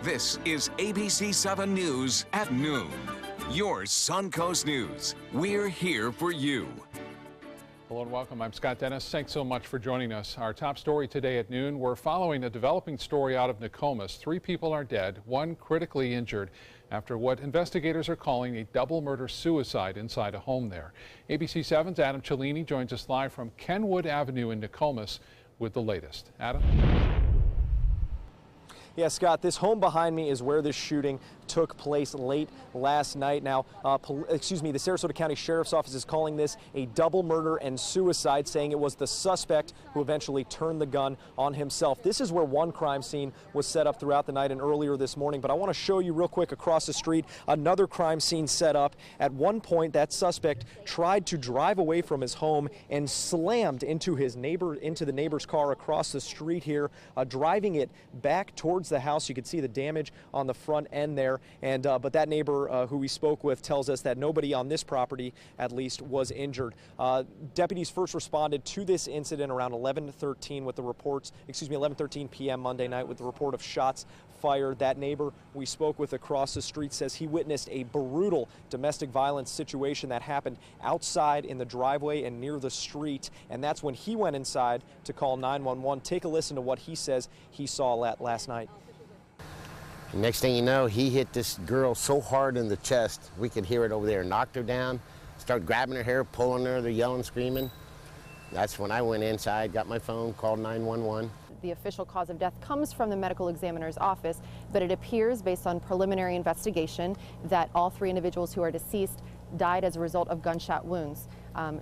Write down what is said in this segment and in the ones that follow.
This is ABC 7 News at noon. Your Suncoast News. We're here for you. Hello and welcome. I'm Scott Dennis. Thanks so much for joining us. Our top story today at noon, we're following a developing story out of Nokomis. 3 people are dead, 1 critically injured after what investigators are calling a double murder-suicide inside a home there. ABC 7's Adam Cellini joins us live from Kenwood Avenue in Nokomis with the latest. Adam? Yeah, Scott, this home behind me is where this shooting took place late last night. Now, the Sarasota County Sheriff's Office is calling this a double murder and suicide, saying it was the suspect who eventually turned the gun on himself. This is where one crime scene was set up throughout the night and earlier this morning, but I want to show you real quick across the street another crime scene set up. At one point, that suspect tried to drive away from his home and slammed into the neighbor's car across the street here, driving it back towards the house. You can see the damage on the front end there, and but that neighbor who we spoke with tells us that nobody on this property at least was injured. Deputies first responded to this incident around 11:13 p.m. Monday night with the report of shots fired. That neighbor we spoke with across the street says he witnessed a brutal domestic violence situation that happened outside in the driveway and near the street, and that's when he went inside to call 911. Take a listen to what he says he saw last night. Next thing you know, he hit this girl so hard in the chest, we could hear it over there, knocked her down, started grabbing her hair, pulling her, they're yelling, screaming. That's when I went inside, got my phone, called 911. The official cause of death comes from the medical examiner's office, but it appears, based on preliminary investigation, that all 3 individuals who are deceased died as a result of gunshot wounds.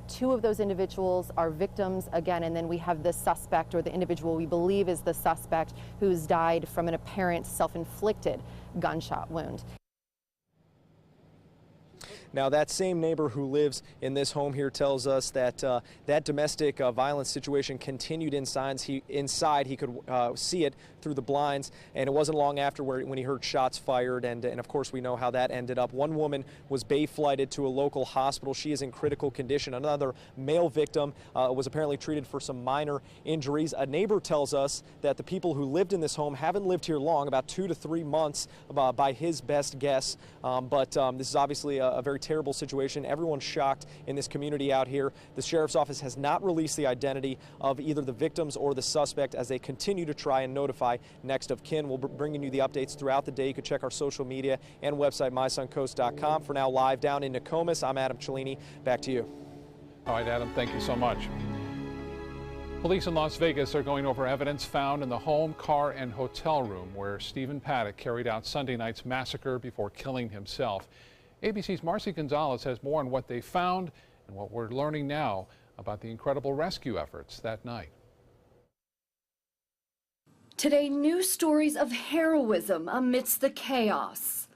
2 of those individuals are victims again, and then we have the suspect, or the individual we believe is the suspect, who's died from an apparent self-inflicted gunshot wound. Now, that same neighbor who lives in this home here tells us that that domestic violence situation continued inside. He could see it through the blinds, and it wasn't long after when he heard shots fired, and of course we know how that ended up. One woman was bay-flighted to a local hospital. She is in critical condition. Another male victim was apparently treated for some minor injuries. A neighbor tells us that the people who lived in this home haven't lived here long, about 2 to 3 months by his best guess, but this is obviously a very terrible situation. Everyone's shocked in this community out here. The Sheriff's Office has not released the identity of either the victims or the suspect as they continue to try and notify next of kin. We'll be bringing you the updates throughout the day. You can check our social media and website, mysuncoast.com. For now, live down in Nokomis, I'm Adam Cellini. Back to you. All right, Adam, thank you so much. Police in Las Vegas are going over evidence found in the home, car, and hotel room where Stephen Paddock carried out Sunday night's massacre before killing himself. ABC's Marcy Gonzalez has more on what they found and what we're learning now about the incredible rescue efforts that night. Today, news stories of heroism amidst the chaos.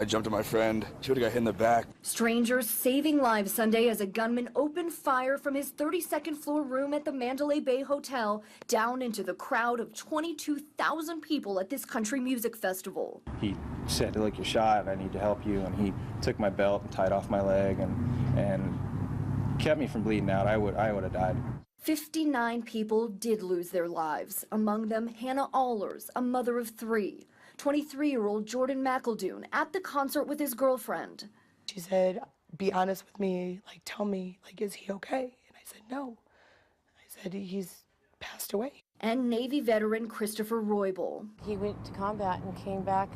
I jumped at my friend. She would have got hit in the back. Strangers saving lives Sunday as a gunman opened fire from his 32nd floor room at the Mandalay Bay Hotel down into the crowd of 22,000 people at this country music festival. He said, "Look, you're shot. I need to help you." And he took my belt and tied off my leg and kept me from bleeding out. I would have died. 59 people did lose their lives, among them Hannah Allers, a mother of 3. 23-year-old Jordan McEldoon at the concert with his girlfriend. She said, "Be honest with me, tell me, is he okay?" And I said, "No." I said, "He's passed away." And Navy veteran Christopher Roybal. He went to combat and came back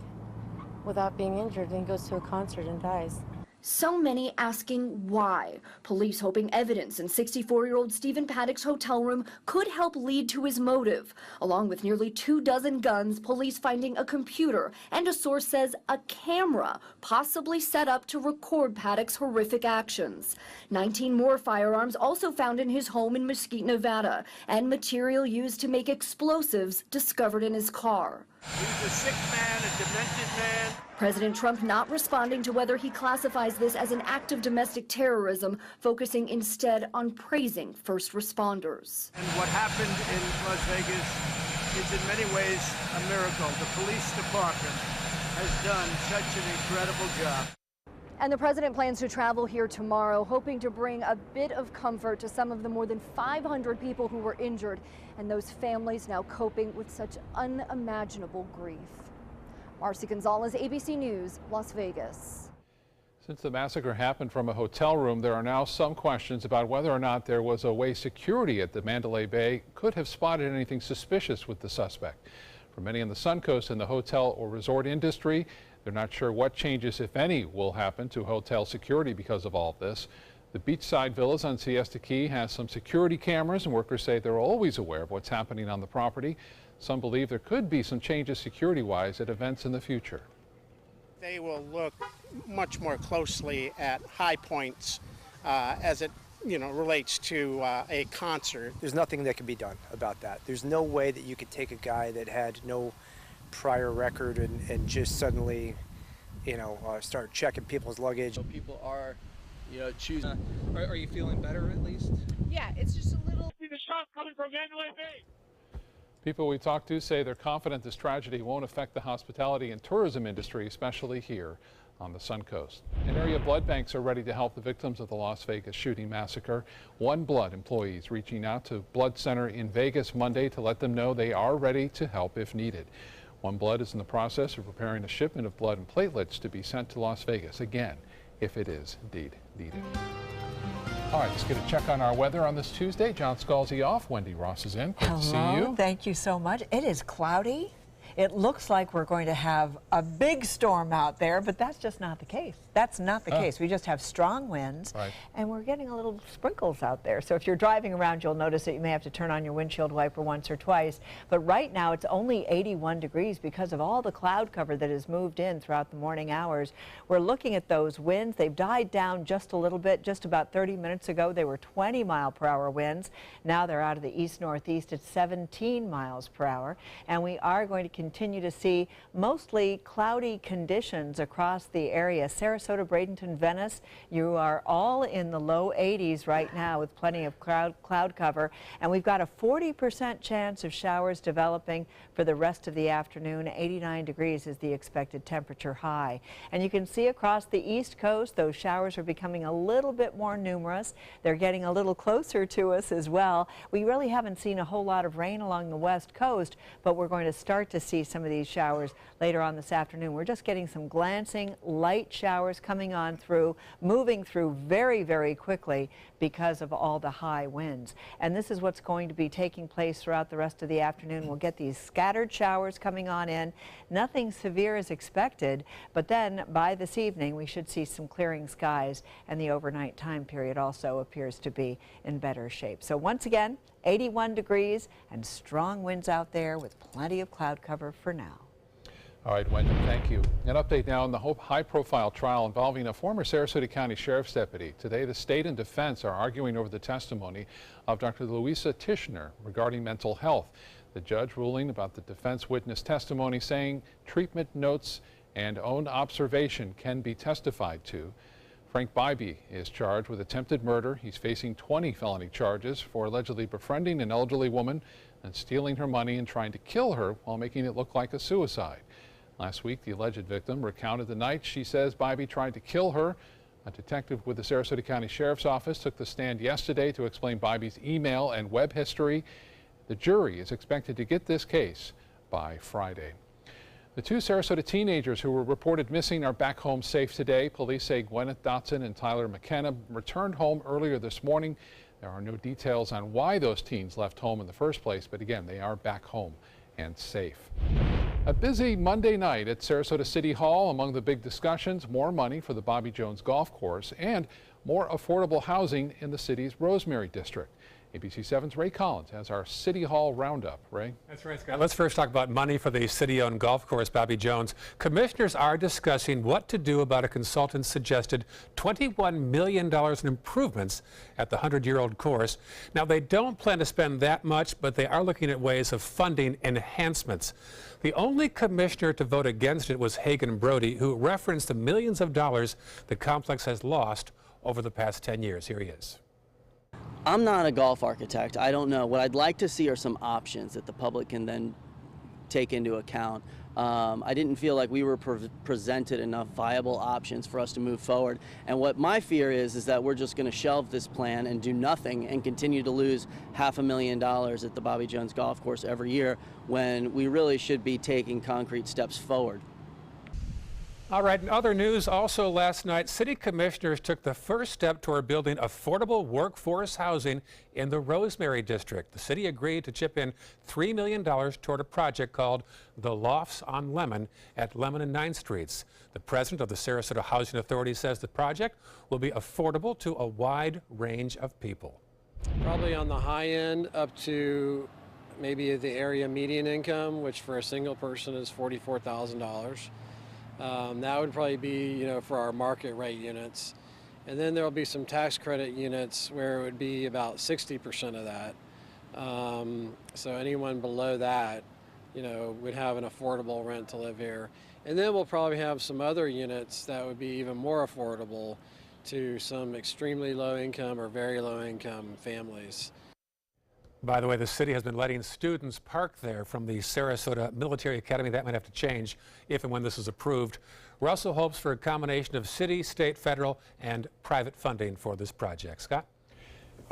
without being injured, and goes to a concert and dies. So many asking why. Police hoping evidence in 64-year-old Stephen Paddock's hotel room could help lead to his motive. Along with nearly 24 guns, police finding a computer and a source says a camera possibly set up to record Paddock's horrific actions. 19 more firearms also found in his home in Mesquite, Nevada, and material used to make explosives discovered in his car. He's a sick man, a demented man. President Trump not responding to whether he classifies this as an act of domestic terrorism, focusing instead on praising first responders. And what happened in Las Vegas is in many ways a miracle. The police department has done such an incredible job. And the president plans to travel here tomorrow, hoping to bring a bit of comfort to some of the more than 500 people who were injured and those families now coping with such unimaginable grief. Marcy Gonzalez, ABC News, Las Vegas. Since the massacre happened from a hotel room, there are now some questions about whether or not there was a way security at the Mandalay Bay could have spotted anything suspicious with the suspect. For many on the Suncoast and the hotel or resort industry, they're not sure what changes, if any, will happen to hotel security because of all of this. The beachside villas on Siesta Key has some security cameras, and workers say they're always aware of what's happening on the property. Some believe there could be some changes security-wise at events in the future. They will look much more closely at high points as it relates to a concert. There's nothing that can be done about that. There's no way that you could take a guy that had no prior record and just suddenly, start checking people's luggage. So people are, choosing. Are you feeling better at least? Yeah, it's just a little. See the shot coming from Mandalay Bay. People we talked to say they're confident this tragedy won't affect the hospitality and tourism industry, especially here on the Suncoast. And area blood banks are ready to help the victims of the Las Vegas shooting massacre. One Blood employees reaching out to Blood Center in Vegas Monday to let them know they are ready to help if needed. One Blood is in the process of preparing a shipment of blood and platelets to be sent to Las Vegas again, if it is indeed needed. All right, let's get a check on our weather on this Tuesday. John Scalzi off. Wendy Ross is in. Great to see you. Thank you so much. It is cloudy. It looks like we're going to have a big storm out there, but that's just not the case. That's not the case. We just have strong winds, and we're getting a little sprinkles out there. So if you're driving around, you'll notice that you may have to turn on your windshield wiper once or twice. But right now, it's only 81 degrees because of all the cloud cover that has moved in throughout the morning hours. We're looking at those winds. They've died down just a little bit. Just about 30 minutes ago, they were 20-mile-per-hour winds. Now they're out of the east-northeast at 17 miles per hour. And we are going to continue to see mostly cloudy conditions across the area. Sarasota, Bradenton, Venice, you are all in the low 80s right now with plenty of cloud cover. And we've got a 40% chance of showers developing for the rest of the afternoon. 89 degrees is the expected temperature high. And you can see across the East Coast, those showers are becoming a little bit more numerous. They're getting a little closer to us as well. We really haven't seen a whole lot of rain along the West Coast, but we're going to start to see some of these showers later on this afternoon. We're just getting some glancing light showers coming on through, moving through very, very quickly because of all the high winds. And this is what's going to be taking place throughout the rest of the afternoon. We'll get these scattered showers coming on in. Nothing severe is expected, but then by this evening we should see some clearing skies, and the overnight time period also appears to be in better shape. So once again, 81 degrees and strong winds out there with plenty of cloud cover for now. All right, Wendy, thank you. An update now on the high-profile trial involving a former Sarasota County Sheriff's deputy. Today, the state and defense are arguing over the testimony of Dr. Louisa Tishner regarding mental health. The judge ruling about the defense witness testimony, saying treatment notes and own observation can be testified to. Frank Bybee is charged with attempted murder. He's facing 20 felony charges for allegedly befriending an elderly woman and stealing her money and trying to kill her while making it look like a suicide. Last week, the alleged victim recounted the night she says Bybee tried to kill her. A detective with the Sarasota County Sheriff's Office took the stand yesterday to explain Bybee's email and web history. The jury is expected to get this case by Friday. The two Sarasota teenagers who were reported missing are back home safe today. Police say Gwyneth Dotson and Tyler McKenna returned home earlier this morning. There are no details on why those teens left home in the first place, but again, they are back home and safe. A busy Monday night at Sarasota City Hall. Among the big discussions, more money for the Bobby Jones Golf Course and more affordable housing in the city's Rosemary District. ABC 7's Ray Collins has our City Hall roundup. Ray? That's right, Scott. Let's first talk about money for the city-owned golf course, Bobby Jones. Commissioners are discussing what to do about a consultant's suggested $21 million in improvements at the 100-year-old course. Now, they don't plan to spend that much, but they are looking at ways of funding enhancements. The only commissioner to vote against it was Hagan Brody, who referenced the millions of dollars the complex has lost over the past 10 years. Here he is. I'm not a golf architect. I don't know. What I'd like to see are some options that the public can then take into account. I didn't feel like we were presented enough viable options for us to move forward. And what my fear is that we're just going to shelve this plan and do nothing and continue to lose $500,000 at the Bobby Jones Golf Course every year when we really should be taking concrete steps forward. All right, in other news, also last night, city commissioners took the first step toward building affordable workforce housing in the Rosemary district. The city agreed to chip in $3 million toward a project called The Lofts on Lemon at Lemon and 9th Streets. The president of the Sarasota Housing Authority says the project will be affordable to a wide range of people. Probably on the high end up to maybe the area median income, which for a single person is $44,000. That would probably be, for our market rate units. And then there'll be some tax credit units where it would be about 60% of that. So anyone below that, would have an affordable rent to live here. And then we'll probably have some other units that would be even more affordable to some extremely low income or very low income families. By the way, the city has been letting students park there from the Sarasota Military Academy. That might have to change if and when this is approved. Russell hopes for a combination of city, state, federal, and private funding for this project. Scott?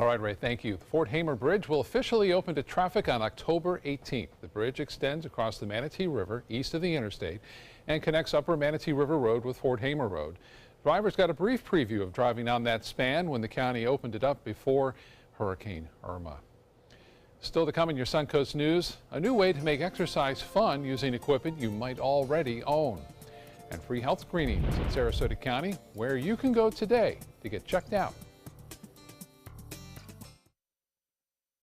All right, Ray, thank you. The Fort Hamer Bridge will officially open to traffic on October 18th. The bridge extends across the Manatee River east of the interstate and connects Upper Manatee River Road with Fort Hamer Road. Drivers got a brief preview of driving on that span when the county opened it up before Hurricane Irma. Still to come in your Suncoast News, a new way to make exercise fun using equipment you might already own. And free health screenings in Sarasota County, where you can go today to get checked out.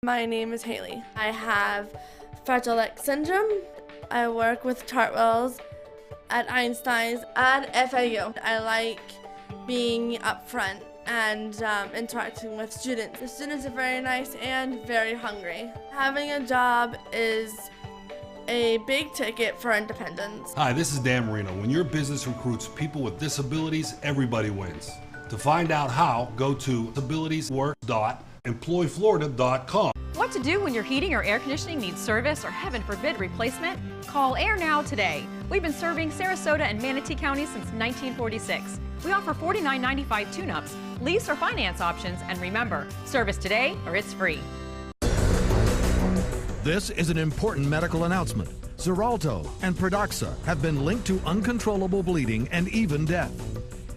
My name is Haley. I have Fragile X syndrome. I work with Chartwells at Einstein's and FAU. I like being up front and interacting with students. The students are very nice and very hungry. Having a job is a big ticket for independence. Hi, this is Dan Marino. When your business recruits people with disabilities, everybody wins. To find out how, go to disabilitieswork.employflorida.com. What to do when your heating or air conditioning needs service or, heaven forbid, replacement? Call Air Now today. We've been serving Sarasota and Manatee County since 1946. We offer $49.95 tune-ups, lease or finance options, and remember, service today or it's free. This is an important medical announcement. Xarelto and Pradaxa have been linked to uncontrollable bleeding and even death.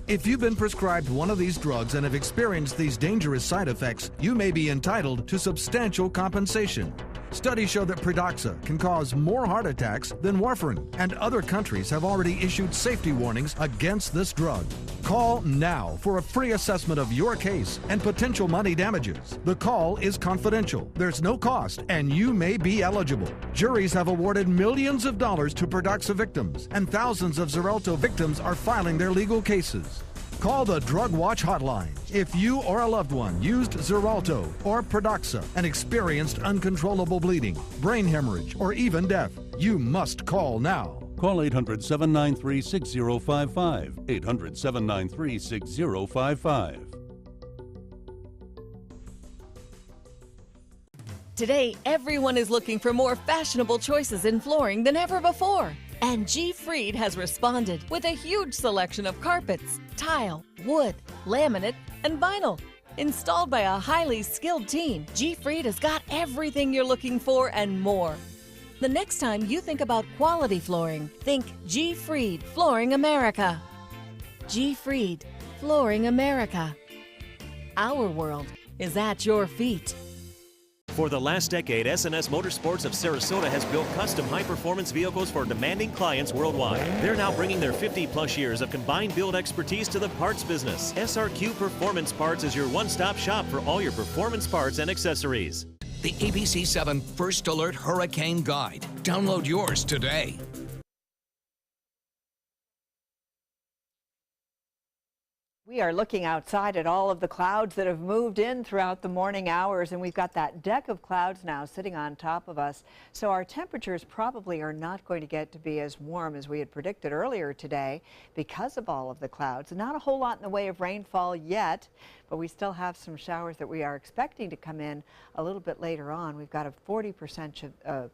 If you've been prescribed one of these drugs and have experienced these dangerous side effects, you may be entitled to substantial compensation. Studies show that Pradaxa can cause more heart attacks than warfarin, and other countries have already issued safety warnings against this drug. Call now for a free assessment of your case and potential money damages. The call is confidential, there's no cost, and you may be eligible. Juries have awarded millions of dollars to Pradaxa victims, and thousands of Xarelto victims are filing their legal cases. Call the Drug Watch hotline if you or a loved one used Xarelto or Pradaxa and experienced uncontrollable bleeding, brain hemorrhage, or even death. You must call now. Call 800-793-6055. 800-793-6055. Today, everyone is looking for more fashionable choices in flooring than ever before. And G. Fried has responded with a huge selection of carpets, tile, wood, laminate, and vinyl. Installed by a highly skilled team, G. Fried has got everything you're looking for and more. The next time you think about quality flooring, think G. Fried Flooring America. G. Fried Flooring America. Our world is at your feet. For the last decade, SNS Motorsports of Sarasota has built custom high-performance vehicles for demanding clients worldwide. They're now bringing their 50-plus years of combined build expertise to the parts business. SRQ Performance Parts is your one-stop shop for all your performance parts and accessories. The ABC 7 First Alert Hurricane Guide. Download yours today. We are looking outside at all of the clouds that have moved in throughout the morning hours, and we've got that deck of clouds now sitting on top of us. So our temperatures probably are not going to get to be as warm as we had predicted earlier today because of all of the clouds. Not a whole lot in the way of rainfall yet, but we still have some showers that we are expecting to come in a little bit later on. We've got a 40%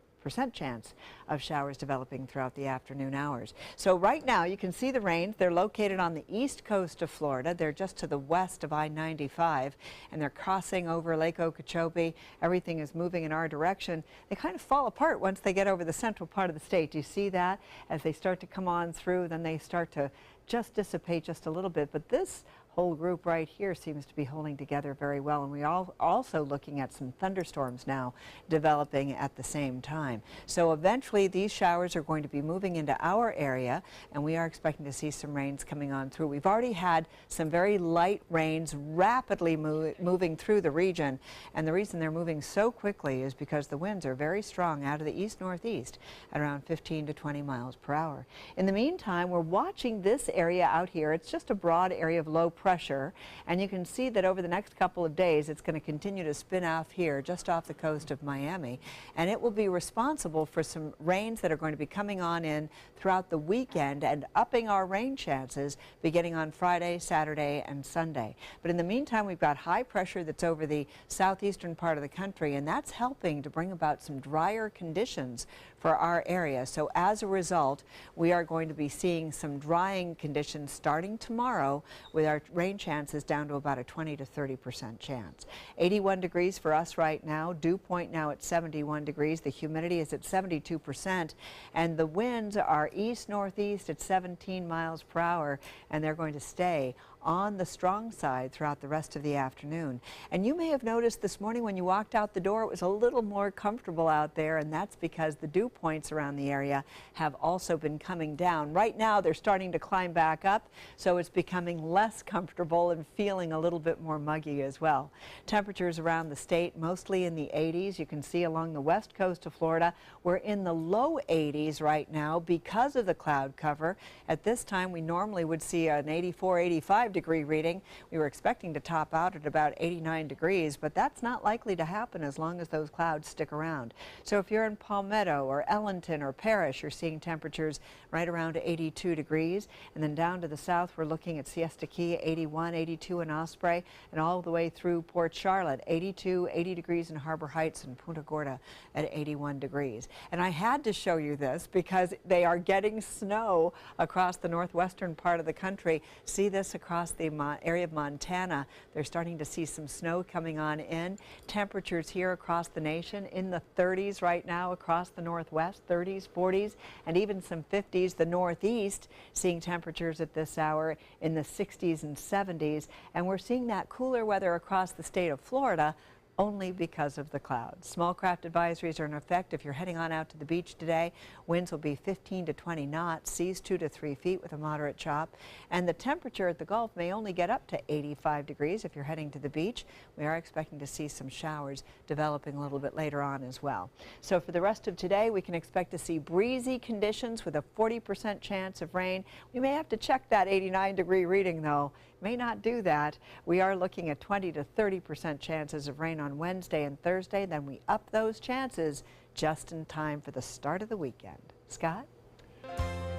chance of showers developing throughout the afternoon hours. So right now you can see the rains. They're located on the east coast of Florida. They're just to the west of I-95, and they're crossing over Lake Okeechobee. Everything is moving in our direction. They kind of fall apart once they get over the central part of the state. Do you see that? As they start to come on through, then they start to just dissipate just a little bit. But this whole group right here seems to be holding together very well, and we are also looking at some thunderstorms now developing at the same time. So eventually these showers are going to be moving into our area, and we are expecting to see some rains coming on through. We've already had some very light rains rapidly moving through the region, and the reason they're moving so quickly is because the winds are very strong out of the east-northeast at around 15 to 20 miles per hour. In the meantime, we're watching this area out here. It's just a broad area of low pressure, and you can see that over the next couple of days it's going to continue to spin off here just off the coast of Miami, and it will be responsible for some rains that are going to be coming on in throughout the weekend and upping our rain chances beginning on Friday, Saturday, and Sunday. But in the meantime, we've got high pressure that's over the southeastern part of the country, and that's helping to bring about some drier conditions for our area. So as a result, we are going to be seeing some drying conditions starting tomorrow, with our rain chances down to about a 20 to 30% chance. 81 degrees for us right now, dew point now at 71 degrees, the humidity is at 72%, and the winds are east-northeast at 17 miles per hour, and they're going to stay on the strong side throughout the rest of the afternoon. And you may have noticed this morning when you walked out the door, it was a little more comfortable out there, and that's because the dew points around the area have also been coming down. Right now they're starting to climb back up, so it's becoming less comfortable and feeling a little bit more muggy as well. Temperatures around the state mostly in the 80s. You can see along the west coast of Florida we're in the low 80s right now because of the cloud cover. At this time we normally would see an 84, 85 degree reading. We were expecting to top out at about 89 degrees, but that's not likely to happen as long as those clouds stick around. So if you're in Palmetto or Ellington or Parrish, you're seeing temperatures right around 82 degrees. And then down to the south, we're looking at Siesta Key, 81, 82 in Osprey, and all the way through Port Charlotte, 82, 80 degrees in Harbor Heights and Punta Gorda at 81 degrees. And I had to show you this because they are getting snow across the northwestern part of the country. See this across the area of Montana. They're starting to see some snow coming on in. Temperatures here across the nation in the 30s right now across the northwest, 30s, 40s, and even some 50s. The northeast seeing temperatures at this hour in the 60s and 70s, and we're seeing that cooler weather across the state of Florida only because of the clouds. Small craft advisories are in effect if you're heading on out to the beach today. Winds will be 15 to 20 knots, seas 2 to 3 feet with a moderate chop, and the temperature at the Gulf may only get up to 85 degrees if you're heading to the beach. We are expecting to see some showers developing a little bit later on as well. So for the rest of today, we can expect to see breezy conditions with a 40% chance of rain. We may have to check that 89 degree reading though. May not do that. We are looking at 20 to 30% chances of rain on Wednesday and Thursday. Then we up those chances just in time for the start of the weekend. Scott?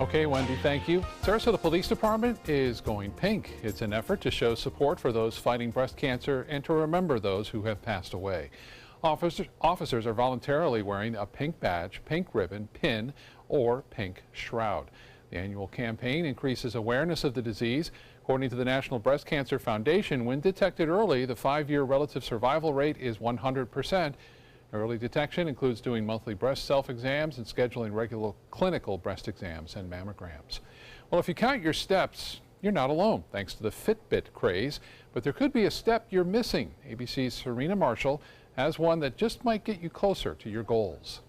Okay, Wendy, thank you. Sarasota Police Department is going pink. It's an effort to show support for those fighting breast cancer and to remember those who have passed away. Officers are voluntarily wearing a pink badge, pink ribbon, pin, or pink shroud. The annual campaign increases awareness of the disease. According to the National Breast Cancer Foundation, when detected early, the 5-year relative survival rate is 100%. Early detection includes doing monthly breast self-exams and scheduling regular clinical breast exams and mammograms. Well, if you count your steps, you're not alone, thanks to the Fitbit craze. But there could be a step you're missing. ABC's Serena Marshall has one that just might get you closer to your goals.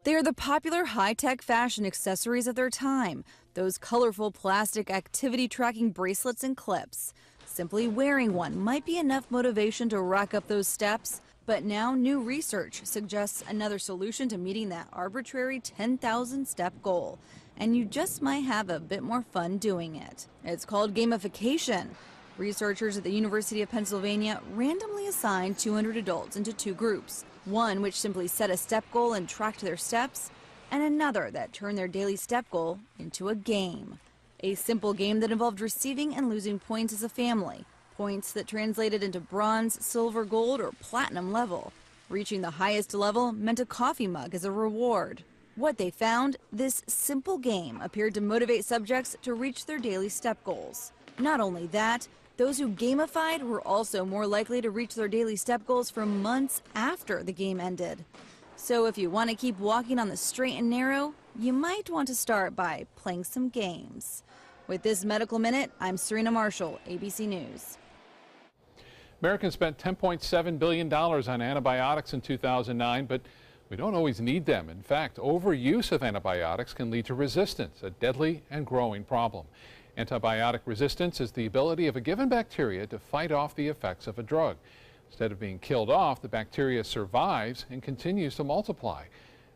They are the popular high-tech fashion accessories of their time, those colorful plastic activity tracking bracelets and clips. Simply wearing one might be enough motivation to rack up those steps, but now new research suggests another solution to meeting that arbitrary 10,000 step goal. And you just might have a bit more fun doing it. It's called gamification. Researchers at the University of Pennsylvania randomly assigned 200 adults into 2 groups. One which simply set a step goal and tracked their steps, and another that turned their daily step goal into a game. A simple game that involved receiving and losing points as a family, points that translated into bronze, silver, gold, or platinum level. Reaching the highest level meant a coffee mug as a reward. What they found, this simple game appeared to motivate subjects to reach their daily step goals. Not only that, those who gamified were also more likely to reach their daily step goals for months after the game ended. So if you want to keep walking on the straight and narrow, you might want to start by playing some games. With this Medical Minute, I'm Serena Marshall, ABC News. Americans spent $10.7 billion on antibiotics in 2009, but we don't always need them. In fact, overuse of antibiotics can lead to resistance, a deadly and growing problem. Antibiotic resistance is the ability of a given bacteria to fight off the effects of a drug. Instead of being killed off, the bacteria survives and continues to multiply.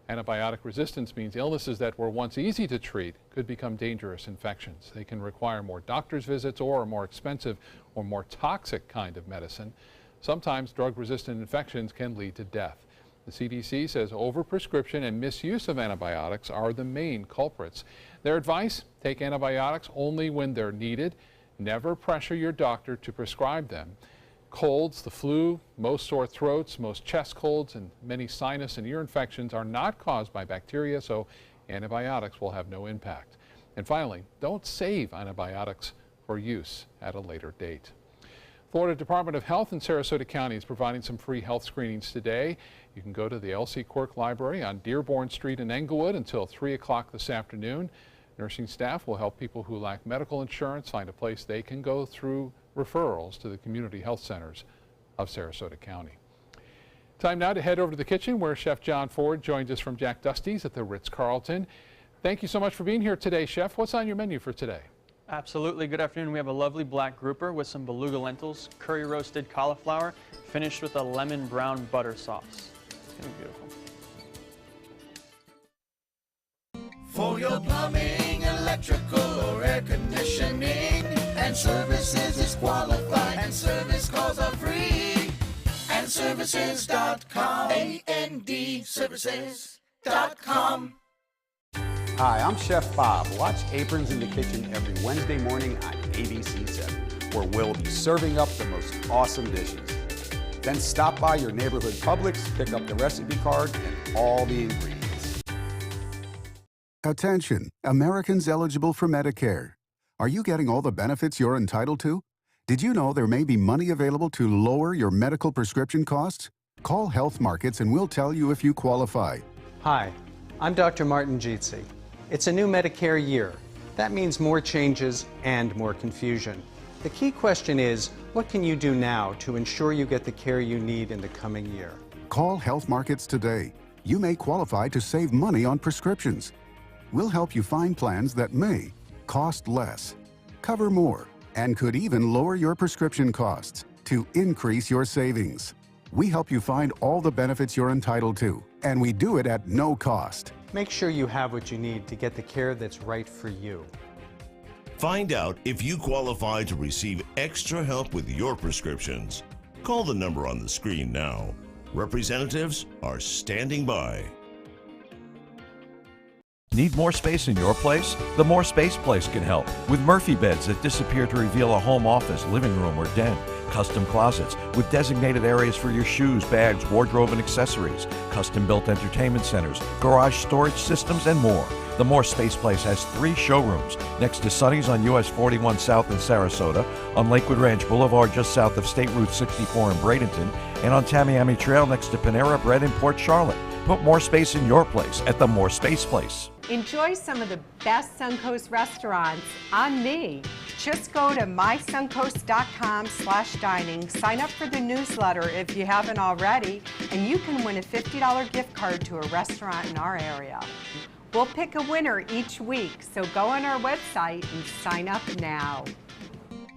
Antibiotic resistance means illnesses that were once easy to treat could become dangerous infections. They can require more doctor's visits or a more expensive or more toxic kind of medicine. Sometimes drug-resistant infections can lead to death. The CDC says overprescription and misuse of antibiotics are the main culprits. Their advice: take antibiotics only when they're needed. Never pressure your doctor to prescribe them. Colds, the flu, most sore throats, most chest colds, and many sinus and ear infections are not caused by bacteria, so antibiotics will have no impact. And finally, don't save antibiotics for use at a later date. Florida Department of Health in Sarasota County is providing some free health screenings today. You can go to the L.C. Quirk Library on Dearborn Street in Englewood until 3 o'clock this afternoon. Nursing staff will help people who lack medical insurance find a place they can go through referrals to the community health centers of Sarasota County. Time now to head over to the kitchen where Chef John Ford joins us from Jack Dusty's at the Ritz-Carlton. Thank you so much for being here today, Chef. What's on your menu for today? Absolutely. Good afternoon. We have a lovely black grouper with some beluga lentils, curry roasted cauliflower, finished with a lemon brown butter sauce. It's going to be beautiful. For your plumbing, electrical, or air conditioning, and services is qualified, and service calls are free. And services.com, A-N-D, services.com. Hi, I'm Chef Bob. Watch Aprons in the Kitchen every Wednesday morning on ABC 7, where we'll be serving up the most awesome dishes. Then stop by your neighborhood Publix, pick up the recipe card and all the ingredients. Attention, Americans eligible for Medicare. Are you getting all the benefits you're entitled to? Did you know there may be money available to lower your medical prescription costs? Call Health Markets and we'll tell you if you qualify. Hi, I'm Dr. Martin Jeetsi. It's a new Medicare year. That means more changes and more confusion. The key question is, what can you do now to ensure you get the care you need in the coming year? Call Health Markets today. You may qualify to save money on prescriptions. We'll help you find plans that may cost less, cover more, and could even lower your prescription costs to increase your savings. We help you find all the benefits you're entitled to, and we do it at no cost. Make sure you have what you need to get the care that's right for you. Find out if you qualify to receive extra help with your prescriptions. Call the number on the screen now. Representatives are standing by. Need more space in your place? The More Space Place can help with Murphy beds that disappear to reveal a home office, living room, or den. Custom closets with designated areas for your shoes, bags, wardrobe, and accessories. Custom-built entertainment centers, garage storage systems, and more. The More Space Place has 3 showrooms next to Sonny's on US 41 South in Sarasota, on Lakewood Ranch Boulevard just south of State Route 64 in Bradenton, and on Tamiami Trail next to Panera Bread in Port Charlotte. Put more space in your place at the More Space Place. Enjoy some of the best Suncoast restaurants on me. Just go to mysuncoast.com/dining, sign up for the newsletter if you haven't already, and you can win a $50 gift card to a restaurant in our area. We'll pick a winner each week, so go on our website and sign up now.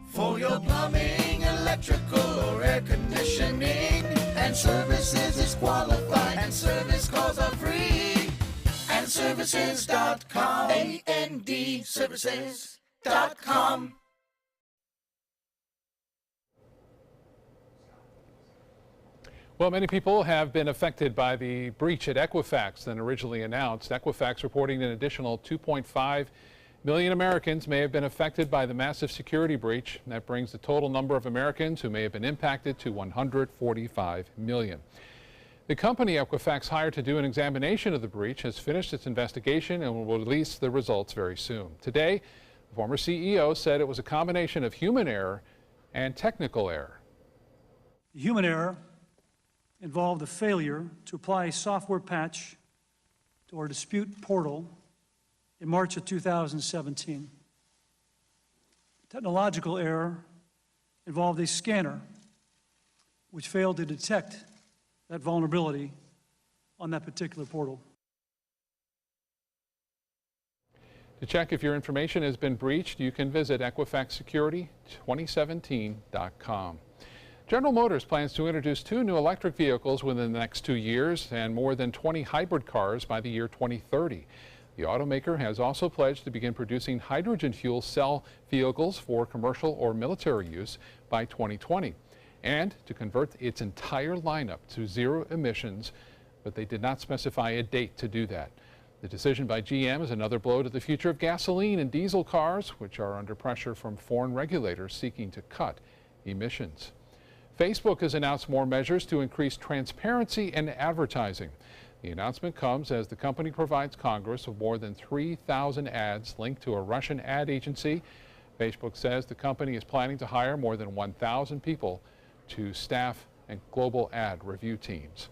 For your plumbing, electrical, or air conditioning, and services is qualified, and service calls are free. And services.com, A-N-D, services.com. Well, many people have been affected by the breach at Equifax than originally announced. Equifax reporting an additional 2.5 million Americans may have been affected by the massive security breach. That brings the total number of Americans who may have been impacted to 145 million. The company Equifax hired to do an examination of the breach has finished its investigation and will release the results very soon. Today, the former CEO said it was a combination of human error and technical error. The human error involved a failure to apply a software patch to our dispute portal in March of 2017. Technological error involved a scanner which failed to detect that vulnerability on that particular portal. To check if your information has been breached, you can visit EquifaxSecurity2017.com. General Motors plans to introduce 2 new electric vehicles within the next 2 years and more than 20 hybrid cars by the year 2030. The automaker has also pledged to begin producing hydrogen fuel cell vehicles for commercial or military use by 2020 and to convert its entire lineup to zero emissions, but they did not specify a date to do that. The decision by GM is another blow to the future of gasoline and diesel cars, which are under pressure from foreign regulators seeking to cut emissions. Facebook has announced more measures to increase transparency and advertising. The announcement comes as the company provides Congress with more than 3,000 ads linked to a Russian ad agency. Facebook says the company is planning to hire more than 1,000 people to staff and global ad review teams.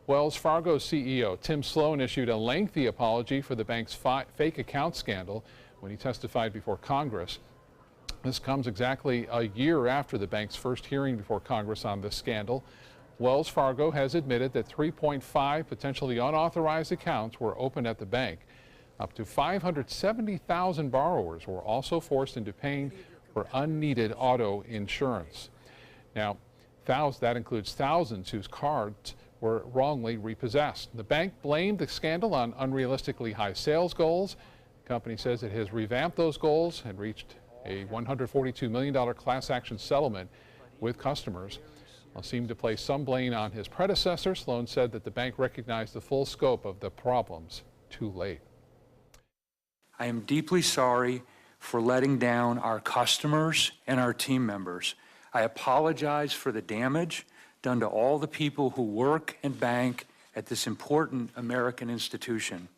Wells Fargo CEO Tim Sloan issued a lengthy apology for the bank's fake account scandal when he testified before Congress. This comes exactly a year after the bank's first hearing before Congress on this scandal. Wells Fargo has admitted that 3.5 potentially unauthorized accounts were opened at the bank. Up to 570,000 borrowers were also forced into paying for unneeded auto insurance. Now, that includes thousands whose cards were wrongly repossessed. The bank blamed the scandal on unrealistically high sales goals. The company says it has revamped those goals and reached a $142 million class action settlement with customers. While seemed to place some blame on his predecessor, Sloan said that the bank recognized the full scope of the problems too late. I am deeply sorry for letting down our customers and our team members. I apologize for the damage done to all the people who work and bank at this important American institution.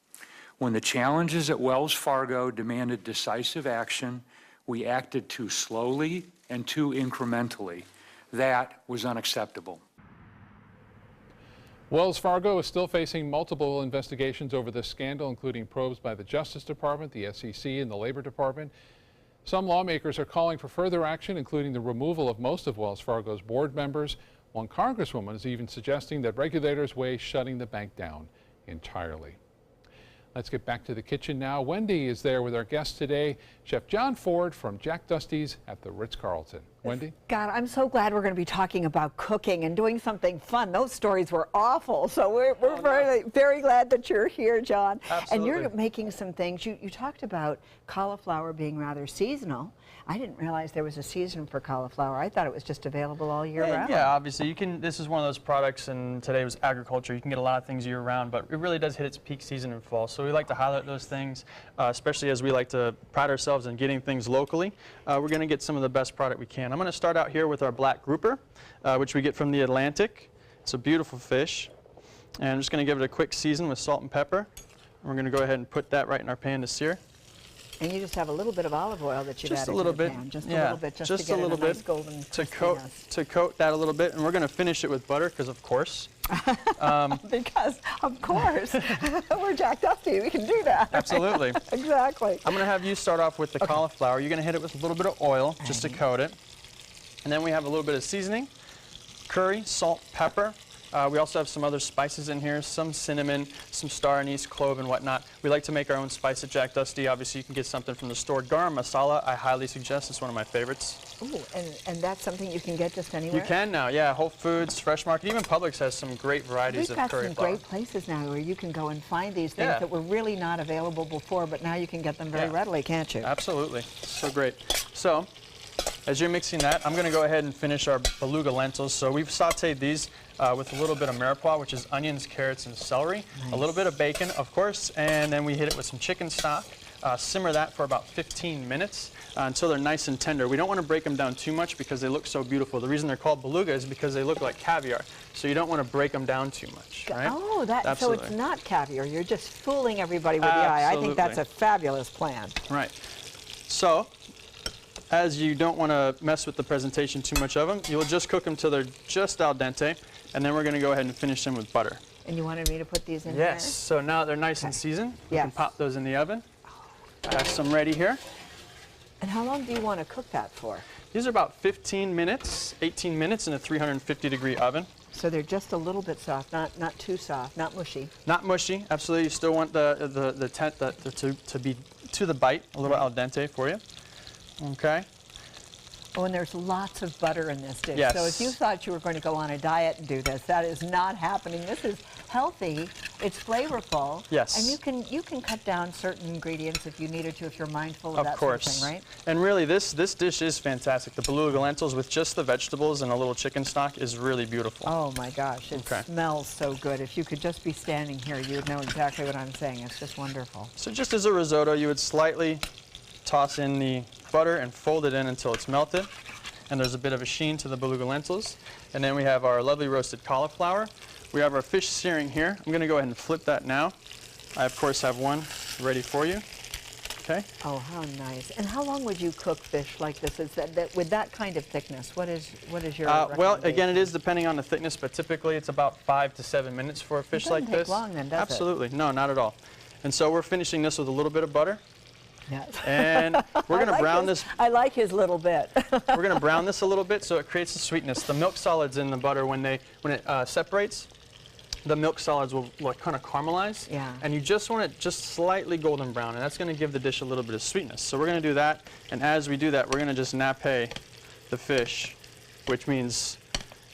When the challenges at Wells Fargo demanded decisive action, we acted too slowly and too incrementally. That was unacceptable. Wells Fargo is still facing multiple investigations over this scandal, including probes by the Justice Department, the SEC, and the Labor Department. Some lawmakers are calling for further action, including the removal of most of Wells Fargo's board members. One congresswoman is even suggesting that regulators weigh shutting the bank down entirely. Let's get back to the kitchen now. Wendy is there with our guest today, Chef John Ford from Jack Dusty's at the Ritz-Carlton. Wendy? God, I'm so glad we're going to be talking about cooking and doing something fun. Those stories were awful, so we're very glad that you're here, John. Absolutely. And you're making some things. You talked about cauliflower being rather seasonal. I didn't realize there was a season for cauliflower. I thought it was just available all year round. Yeah, obviously. This is one of those products, and today was agriculture. You can get a lot of things year round, but it really does hit its peak season in fall. So we like to highlight those things, especially as we like to pride ourselves in getting things locally. We're going to get some of the best product we can. I'm going to start out here with our black grouper, which we get from the Atlantic. It's a beautiful fish. And I'm just going to give it a quick season with salt and pepper. And we're going to go ahead and put that right in our pan to sear. And you just have a little bit of olive oil that you've added to the pan. Just a little bit, just to get it a nice golden crispiness. To coat that a little bit, and we're going to finish it with butter, because of course. Because of course, we're Jack Dusty. We can do that. Absolutely. Exactly. I'm going to have you start off with the cauliflower. You're going to hit it with a little bit of oil just to coat it, and then we have a little bit of seasoning, curry, salt, pepper. We also have some other spices in here, some cinnamon, some star anise, clove, and whatnot. We like to make our own spice at Jack Dusty. Obviously, you can get something from the store. Garam masala, I highly suggest. It's one of my favorites. Ooh, and that's something you can get just anywhere? You can now, yeah. Whole Foods, Fresh Market, even Publix has some great varieties of curry flour. We've got some great places now where you can go and find these things that were really not available before, but now you can get them very readily, can't you? Absolutely. So great. So, as you're mixing that, I'm going to go ahead and finish our beluga lentils. So we've sauteed these with a little bit of mirepoix, which is onions, carrots, and celery. Nice. A little bit of bacon, of course, and then we hit it with some chicken stock. simmer that for about 15 minutes until they're nice and tender. We don't want to break them down too much because they look so beautiful. The reason they're called beluga is because they look like caviar. So you don't want to break them down too much, right? Oh, so it's not caviar. You're just fooling everybody with the eye. I think that's a fabulous plan. Right. So, as you don't want to mess with the presentation too much of them, you'll just cook them till they're just al dente, and then we're going to go ahead and finish them with butter. And you wanted me to put these in here? Yes. So now they're nice and seasoned. You can pop those in the oven. Got some ready here. And how long do you want to cook that for? These are about 15 minutes, 18 minutes in a 350-degree oven. So they're just a little bit soft, not too soft, not mushy. Not mushy, absolutely. You still want the tent to be to the bite, a little al dente for you. Okay. Oh, and there's lots of butter in this dish. Yes. So if you thought you were going to go on a diet and do this, that is not happening. This is healthy, it's flavorful. Yes. And you can cut down certain ingredients if you needed to, if you're mindful of that course. sort of thing, right? And really, this dish is fantastic. The beluga lentils with just the vegetables and a little chicken stock is really beautiful. Oh my gosh, it smells so good. If you could just be standing here, you would know exactly what I'm saying. It's just wonderful. So just as a risotto, you would slightly toss in the butter and fold it in until it's melted. And there's a bit of a sheen to the beluga lentils. And then we have our lovely roasted cauliflower. We have our fish searing here. I'm going to go ahead and flip that now. I, of course, have one ready for you. Okay. Oh, how nice. And how long would you cook fish like this? Is that with that kind of thickness? What is your well, again, it is depending on the thickness, but typically it's about 5 to 7 minutes for a fish like this. It doesn't take long then, does it? Absolutely. No, not at all. And so we're finishing this with a little bit of butter. Yes. And we're going to brown this. I like his little bit. We're going to brown this a little bit so it creates the sweetness. The milk solids in the butter, when it separates, the milk solids will kind of caramelize. Yeah. And you just want it just slightly golden brown, and that's going to give the dish a little bit of sweetness. So we're going to do that, and as we do that, we're going to just nappe the fish, which means,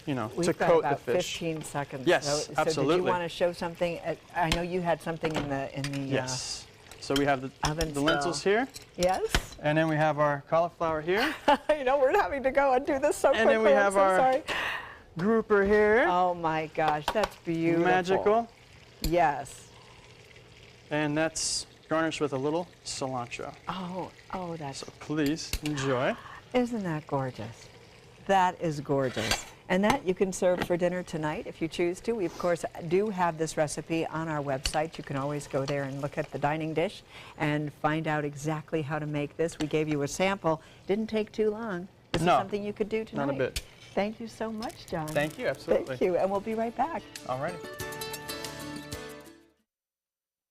you know, We've to got coat about the fish. 15 seconds. Yes, so absolutely. did you want to show something? I know you had something in the Yes. So we have the oven lentils here. Yes. And then we have our cauliflower here. You know, we're having to go and do this so quickly. And then we have our grouper here. Oh my gosh, that's beautiful. Magical. Yes. And that's garnished with a little cilantro. Oh, that's... So please enjoy. Isn't that gorgeous? That is gorgeous. And that you can serve for dinner tonight if you choose to. We, of course, do have this recipe on our website. You can always go there and look at the dining dish and find out exactly how to make this. We gave you a sample. Didn't take too long. This is something you could do tonight. Not a bit. Thank you so much, John. Thank you, absolutely. Thank you, and we'll be right back. All right.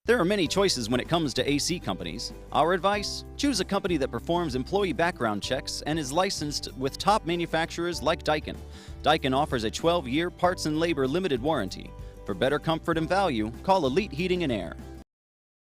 There are many choices when it comes to AC companies. Our advice? Choose a company that performs employee background checks and is licensed with top manufacturers like Daikin. Daikin offers a 12-year parts and labor limited warranty. For better comfort and value, call Elite Heating and Air.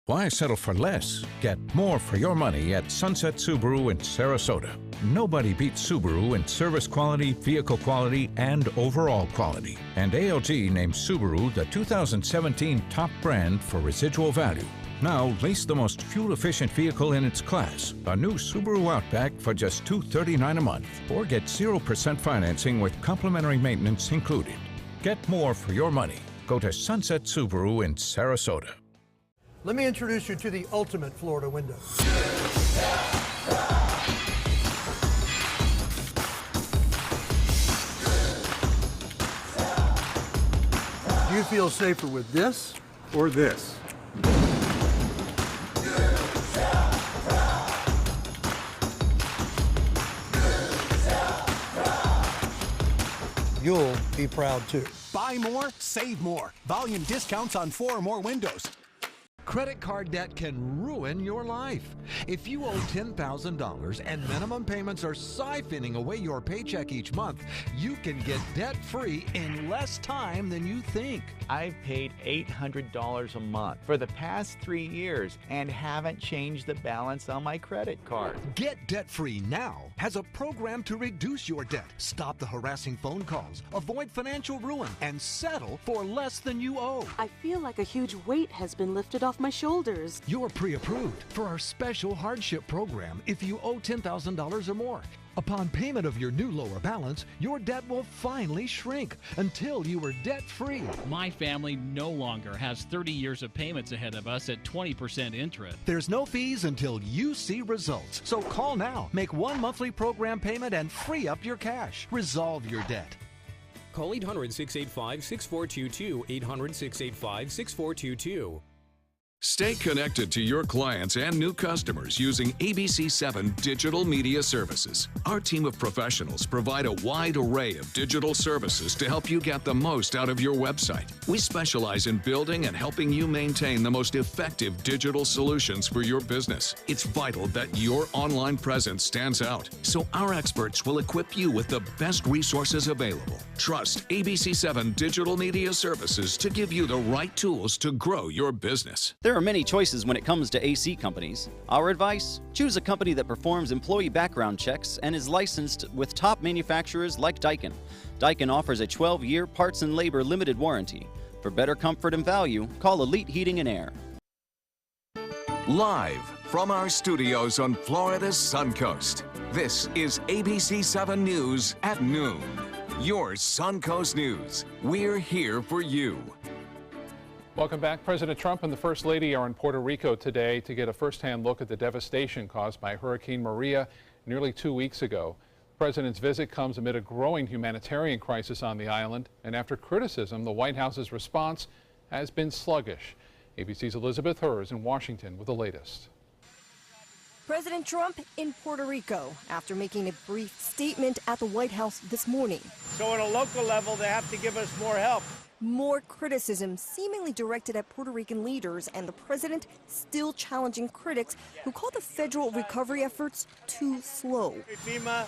Why settle for less? Get more for your money at Sunset Subaru in Sarasota. Nobody beats Subaru in service quality, vehicle quality, and overall quality. And ALG named Subaru the 2017 top brand for residual value. Now, lease the most fuel-efficient vehicle in its class, a new Subaru Outback for just $239 a month, or get 0% financing with complimentary maintenance included. Get more for your money. Go to Sunset Subaru in Sarasota. Let me introduce you to the ultimate Florida window. Do you feel safer with this or this? You'll be proud too. Buy more, save more. Volume discounts on 4 or more windows. Credit card debt can ruin your life. If you owe $10,000 and minimum payments are siphoning away your paycheck each month, you can get debt-free in less time than you think. I've paid $800 a month for the past 3 years and haven't changed the balance on my credit card. Get debt-free now has a program to reduce your debt, stop the harassing phone calls, avoid financial ruin, and settle for less than you owe. I feel like a huge weight has been lifted off off my shoulders. You're pre-approved for our special hardship program if you owe $10,000 or more. Upon payment of your new lower balance, your debt will finally shrink until you are debt-free. My family no longer has 30 years of payments ahead of us at 20% interest. There's no fees until you see results. So call now, make one monthly program payment, and free up your cash. Resolve your debt. Call 800-685-6422, 800-685-6422. Stay connected to your clients and new customers using ABC7 Digital Media Services. Our team of professionals provide a wide array of digital services to help you get the most out of your website. We specialize in building and helping you maintain the most effective digital solutions for your business. It's vital that your online presence stands out, so our experts will equip you with the best resources available. Trust ABC7 Digital Media Services to give you the right tools to grow your business. There are many choices when it comes to AC companies. Our advice? Choose a company that performs employee background checks and is licensed with top manufacturers like Daikin. Daikin offers a 12-year parts and labor limited warranty. For better comfort and value, call Elite Heating and Air. Live from our studios on Florida's Suncoast, this is ABC7 News at noon. Your Suncoast News. We're here for you. Welcome back. President Trump and the First Lady are in Puerto Rico today to get a first-hand look at the devastation caused by Hurricane Maria nearly 2 weeks ago. The president's visit comes amid a growing humanitarian crisis on the island, and after criticism, the White House's response has been sluggish. ABC's Elizabeth Hers in Washington with the latest. President Trump in Puerto Rico after making a brief statement at the White House this morning. So at a local level, they have to give us more help. More criticism seemingly directed at Puerto Rican leaders, and the president still challenging critics who call the federal recovery efforts too slow. FEMA,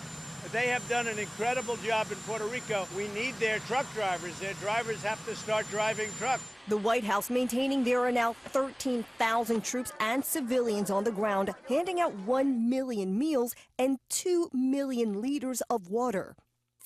they have done an incredible job in Puerto Rico. We need their truck drivers. Their drivers have to start driving trucks. The White House maintaining there are now 13,000 troops and civilians on the ground, handing out 1 million meals and 2 million liters of water.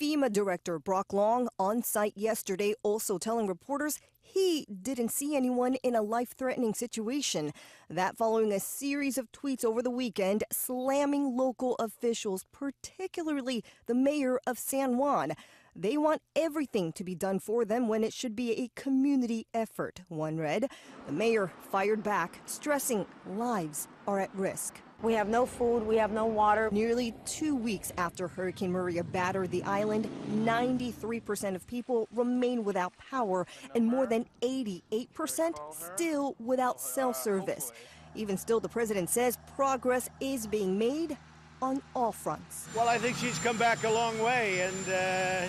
FEMA Director Brock Long on site yesterday, also telling reporters he didn't see anyone in a life-threatening situation. That following a series of tweets over the weekend slamming local officials, particularly the mayor of San Juan. They want everything to be done for them when it should be a community effort, one read. The mayor fired back, stressing lives are at risk. We have no food, we have no water. Nearly 2 weeks after Hurricane Maria battered the island, 93% of people remain without power and more than 88% still without cell service. Even still, the president says progress is being made on all fronts. Well, I think she's come back a long way, and, I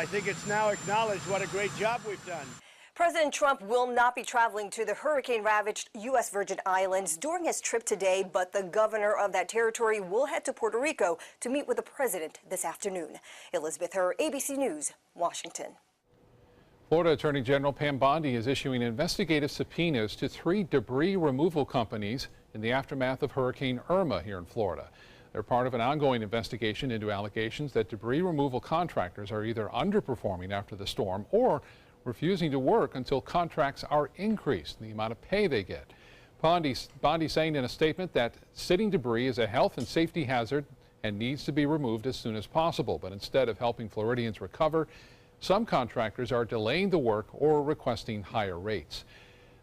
think it's now acknowledged what a great job we've done. President Trump will not be traveling to the hurricane-ravaged U.S. Virgin Islands during his trip today, but the governor of that territory will head to Puerto Rico to meet with the president this afternoon. Elizabeth Hur, ABC News, Washington. Florida Attorney General Pam Bondi is issuing investigative subpoenas to 3 debris removal companies in the aftermath of Hurricane Irma here in Florida. They're part of an ongoing investigation into allegations that debris removal contractors are either underperforming after the storm or refusing to work until contracts are increased in the amount of pay they get. Bondi saying in a statement that sitting debris is a health and safety hazard and needs to be removed as soon as possible. But instead of helping Floridians recover, some contractors are delaying the work or requesting higher rates.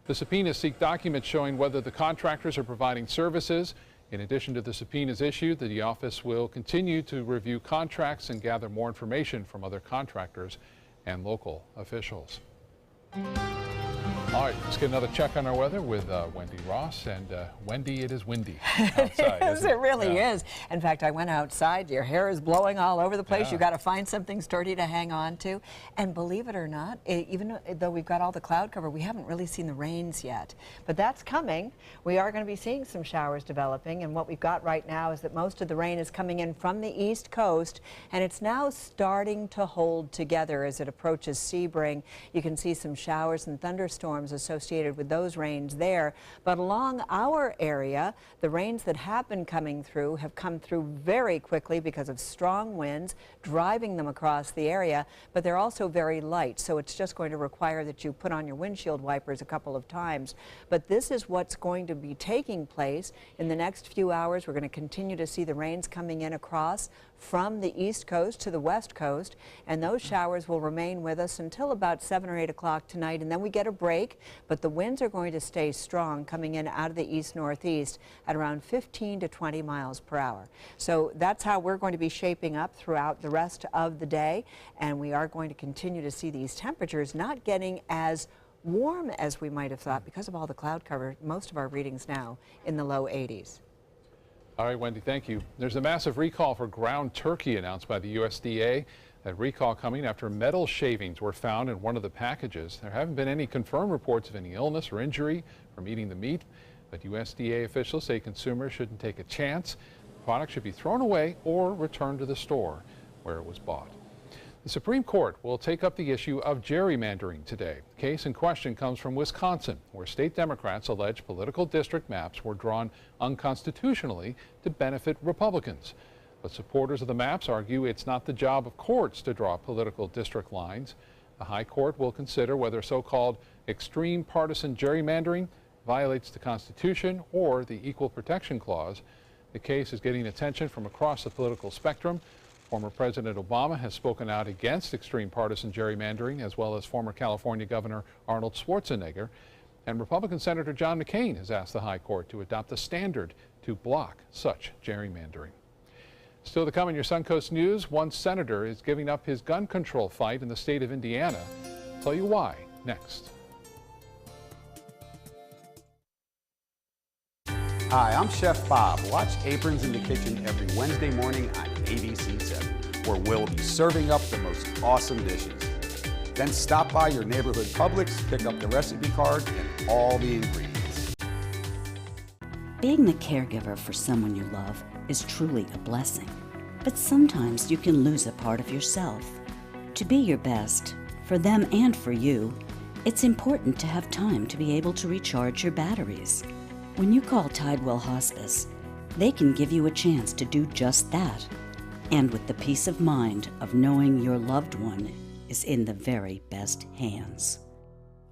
The subpoenas seek documents showing whether the contractors are providing services. In addition to the subpoenas issued, the office will continue to review contracts and gather more information from other contractors and local officials. All right, let's get another check on our weather with Wendy Ross. And Wendy, it is windy outside. It really is. In fact, I went outside. Your hair is blowing all over the place. You got to find something sturdy to hang on to. And believe it or not, even though we've got all the cloud cover, we haven't really seen the rains yet. But that's coming. We are going to be seeing some showers developing. And what we've got right now is that most of the rain is coming in from the east coast. And it's now starting to hold together as it approaches Sebring. You can see some showers and thunderstorms thunderstorms associated with those rains there. But along our area, the rains that have been coming through have come through very quickly because of strong winds driving them across the area, but they're also very light, so it's just going to require that you put on your windshield wipers a couple of times. But this is what's going to be taking place in the next few hours. We're going to continue to see the rains coming in across from the east coast to the west coast, and those showers will remain with us until about 7 or 8 o'clock tonight, and then we get a break, but the winds are going to stay strong coming in out of the east-northeast at around 15 to 20 miles per hour. So that's how we're going to be shaping up throughout the rest of the day, and we are going to continue to see these temperatures not getting as warm as we might have thought because of all the cloud cover. Most of our readings now in the low 80s. All right, Wendy, thank you. There's a massive recall for ground turkey announced by the USDA. That recall coming after metal shavings were found in one of the packages. There haven't been any confirmed reports of any illness or injury from eating the meat, but USDA officials say consumers shouldn't take a chance. The product should be thrown away or returned to the store where it was bought. The Supreme Court will take up the issue of gerrymandering today. The case in question comes from Wisconsin, where state Democrats allege political district maps were drawn unconstitutionally to benefit Republicans. But supporters of the maps argue it's not the job of courts to draw political district lines. The High Court will consider whether so-called extreme partisan gerrymandering violates the Constitution or the Equal Protection Clause. The case is getting attention from across the political spectrum. Former President Obama has spoken out against extreme partisan gerrymandering, as well as former California Governor Arnold Schwarzenegger. And Republican Senator John McCain has asked the High Court to adopt a standard to block such gerrymandering. Still to come in your Suncoast News, one senator is giving up his gun control fight in the state of Indiana. I'll tell you why next. Hi, I'm Chef Bob. Watch Aprons in the Kitchen every Wednesday morning on ABC 7, where we'll be serving up the most awesome dishes. Then stop by your neighborhood Publix, pick up the recipe card and all the ingredients. Being the caregiver for someone you love is truly a blessing. But sometimes you can lose a part of yourself. To be your best, for them and for you, it's important to have time to be able to recharge your batteries. When you call Tidewell Hospice, they can give you a chance to do just that, and with the peace of mind of knowing your loved one is in the very best hands.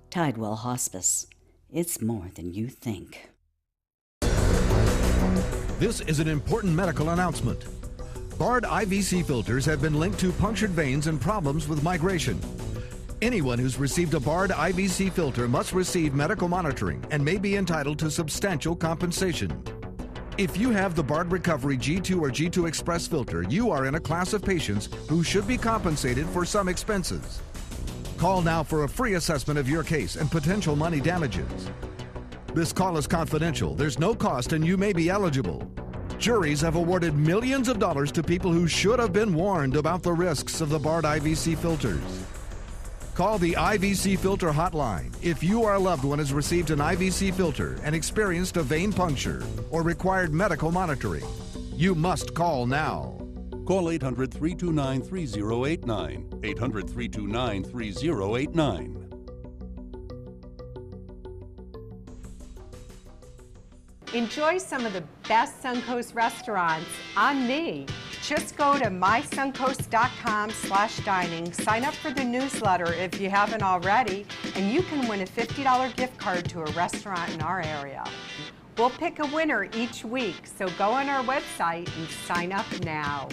Tidewell Hospice. It's more than you think. This is an important medical announcement. Bard IVC filters have been linked to punctured veins and problems with migration. Anyone who's received a Bard IVC filter must receive medical monitoring and may be entitled to substantial compensation. If you have the Bard Recovery G2 or G2 Express filter, you are in a class of patients who should be compensated for some expenses. Call now for a free assessment of your case and potential money damages. This call is confidential, there's no cost, and you may be eligible. Juries have awarded millions of dollars to people who should have been warned about the risks of the Bard IVC filters. Call the IVC Filter Hotline if you or a loved one has received an IVC filter and experienced a vein puncture or required medical monitoring. You must call now. Call 800-329-3089. 800-329-3089. Enjoy some of the best Suncoast restaurants on me. Just go to mysuncoast.com/dining, sign up for the newsletter if you haven't already, and you can win a $50 gift card to a restaurant in our area. We'll pick a winner each week, so go on our website and sign up now.